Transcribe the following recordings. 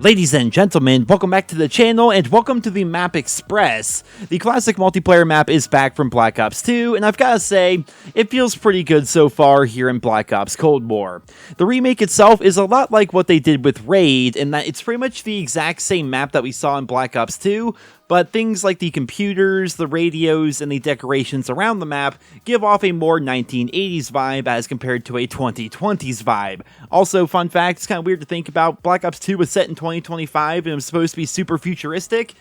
Ladies and gentlemen, welcome back to the channel and welcome to the Map Express. The classic multiplayer map is back from Black Ops 2, and I've gotta say, it feels pretty good so far here in Black Ops Cold War. The remake itself is a lot like what they did with Raid, in that it's pretty much the exact same map that we saw in Black Ops 2, but things like the computers, the radios, and the decorations around the map give off a more 1980s vibe as compared to a 2020s vibe. Also, fun fact, it's kind of weird to think about, Black Ops 2 was set in 2025 and it was supposed to be super futuristic,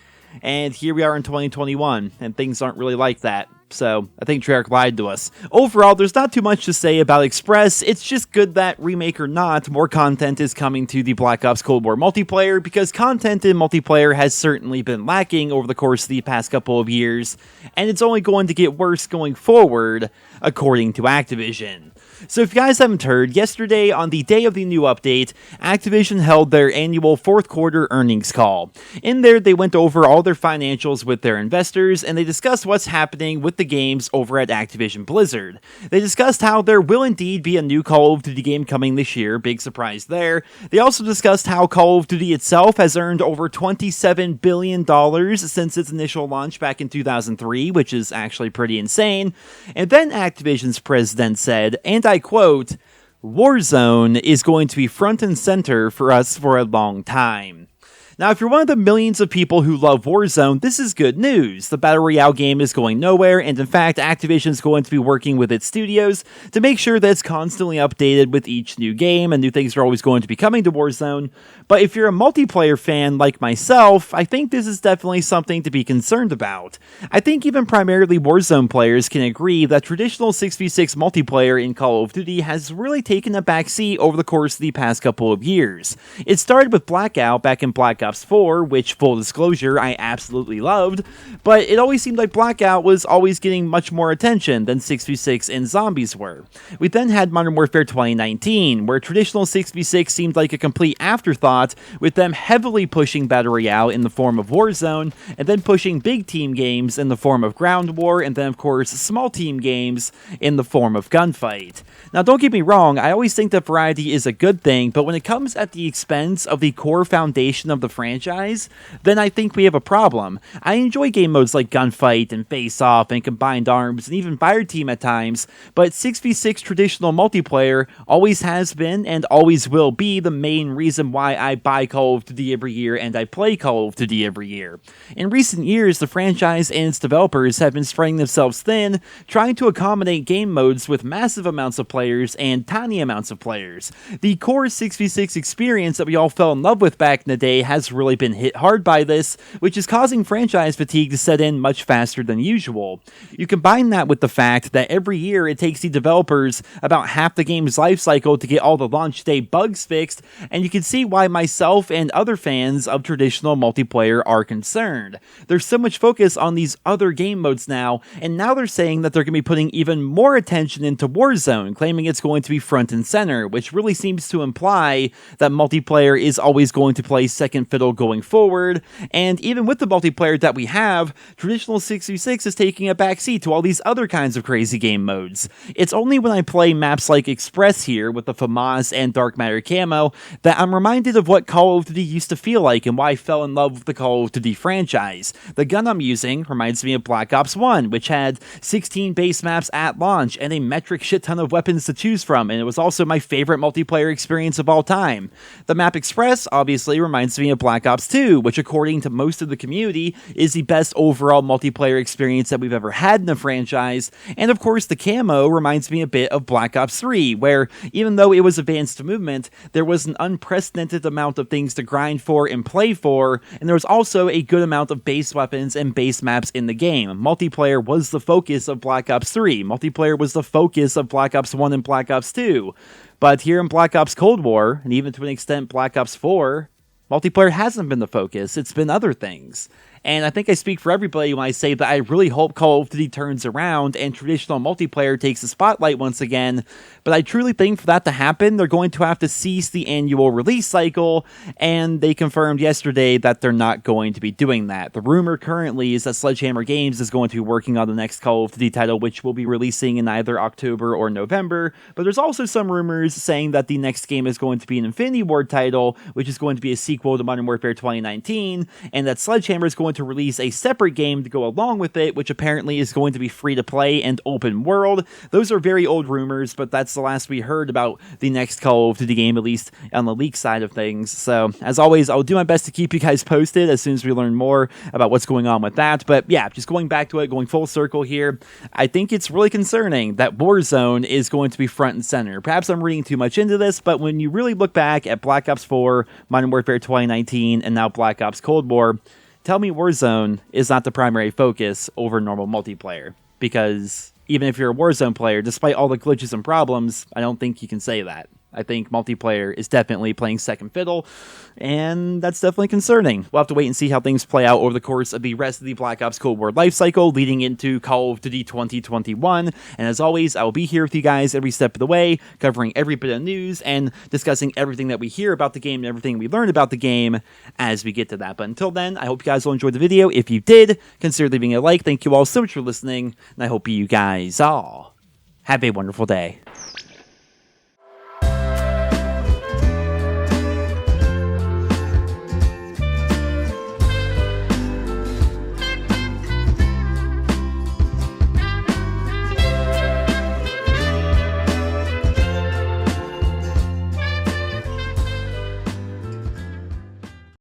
and here we are in 2021, and things aren't really like that. So, I think Treyarch lied to us. Overall, there's not too much to say about Express. It's just good that, remake or not, more content is coming to the Black Ops Cold War multiplayer, because content in multiplayer has certainly been lacking over the course of the past couple of years, and it's only going to get worse going forward, according to Activision. So if you guys haven't heard, yesterday on the day of the new update, Activision held their annual fourth quarter earnings call. In there, they went over all their financials with their investors, and they discussed what's happening with the games over at Activision Blizzard. They discussed how there will indeed be a new Call of Duty game coming this year, big surprise there. They also discussed how Call of Duty itself has earned over $27 billion since its initial launch back in 2003, which is actually pretty insane. And then Activision's president said, and I quote, "Warzone is going to be front and center for us for a long time." Now, if you're one of the millions of people who love Warzone, this is good news. The Battle Royale game is going nowhere, and in fact, Activision is going to be working with its studios to make sure that it's constantly updated with each new game, and new things are always going to be coming to Warzone. But if you're a multiplayer fan like myself, I think this is definitely something to be concerned about. I think even primarily Warzone players can agree that traditional 6v6 multiplayer in Call of Duty has really taken a backseat over the course of the past couple of years. It started with Blackout back in Black Ops 4, which, full disclosure, I absolutely loved, but it always seemed like Blackout was always getting much more attention than 6v6 and Zombies were. We then had Modern Warfare 2019, where traditional 6v6 seemed like a complete afterthought, with them heavily pushing Battle Royale in the form of Warzone, and then pushing big team games in the form of Ground War, and then of course small team games in the form of Gunfight. Now don't get me wrong, I always think that variety is a good thing, but when it comes at the expense of the core foundation of the franchise, then I think we have a problem. I enjoy game modes like Gunfight and Face Off and Combined Arms and even Fireteam at times, but 6v6 traditional multiplayer always has been and always will be the main reason why I buy Call of Duty every year and I play Call of Duty every year. In recent years, the franchise and its developers have been spreading themselves thin, trying to accommodate game modes with massive amounts of players and tiny amounts of players. The core 6v6 experience that we all fell in love with back in the day has really been hit hard by this, which is causing franchise fatigue to set in much faster than usual. You combine that with the fact that every year it takes the developers about half the game's life cycle to get all the launch day bugs fixed, and you can see why myself and other fans of traditional multiplayer are concerned. There's so much focus on these other game modes now, and now they're saying that they're going to be putting even more attention into Warzone, claiming it's going to be front and center, which really seems to imply that multiplayer is always going to play second fiddle going forward, and even with the multiplayer that we have, traditional 6v6 is taking a backseat to all these other kinds of crazy game modes. It's only when I play maps like Express here with the FAMAS and Dark Matter camo that I'm reminded of what Call of Duty used to feel like and why I fell in love with the Call of Duty franchise. The gun I'm using reminds me of Black Ops 1, which had 16 base maps at launch and a metric shit ton of weapons to choose from, and it was also my favorite multiplayer experience of all time. The map Express obviously reminds me of Black Ops 2, which according to most of the community is the best overall multiplayer experience that we've ever had in the franchise, and of course the camo reminds me a bit of Black Ops 3, where even though it was advanced movement, there was an unprecedented amount of things to grind for and play for, and there was also a good amount of base weapons and base maps in the game. Multiplayer was the focus of Black Ops 3. Multiplayer was the focus of Black Ops 1 and Black Ops 2. But here in Black Ops Cold War, and even to an extent Black Ops 4, multiplayer hasn't been the focus, it's been other things. And I think I speak for everybody when I say that I really hope Call of Duty turns around and traditional multiplayer takes the spotlight once again. But I truly think for that to happen, they're going to have to cease the annual release cycle, and they confirmed yesterday that they're not going to be doing that. The rumor currently is that Sledgehammer Games is going to be working on the next Call of Duty title, which will be releasing in either October or November. But there's also some rumors saying that the next game is going to be an Infinity Ward title, which is going to be a sequel to Modern Warfare 2019, and that Sledgehammer is going to release a separate game to go along with it, which apparently is going to be free to play and open world. Those are very old rumors, but that's the last we heard about the next Call of Duty game, at least on the leak side of things. So, as always, I'll do my best to keep you guys posted as soon as we learn more about what's going on with that. But yeah, just going back to it, going full circle here, I think it's really concerning that Warzone is going to be front and center. Perhaps I'm reading too much into this, but when you really look back at Black Ops 4, Modern Warfare 2019, and now Black Ops Cold War, tell me Warzone is not the primary focus over normal multiplayer. Because even if you're a Warzone player, despite all the glitches and problems, I don't think you can say that. I think multiplayer is definitely playing second fiddle, and that's definitely concerning. We'll have to wait and see how things play out over the course of the rest of the Black Ops Cold War lifecycle leading into Call of Duty 2021. And as always, I will be here with you guys every step of the way, covering every bit of news and discussing everything that we hear about the game and everything we learn about the game as we get to that. But until then, I hope you guys will enjoy the video. If you did, consider leaving a like. Thank you all so much for listening, and I hope you guys all have a wonderful day.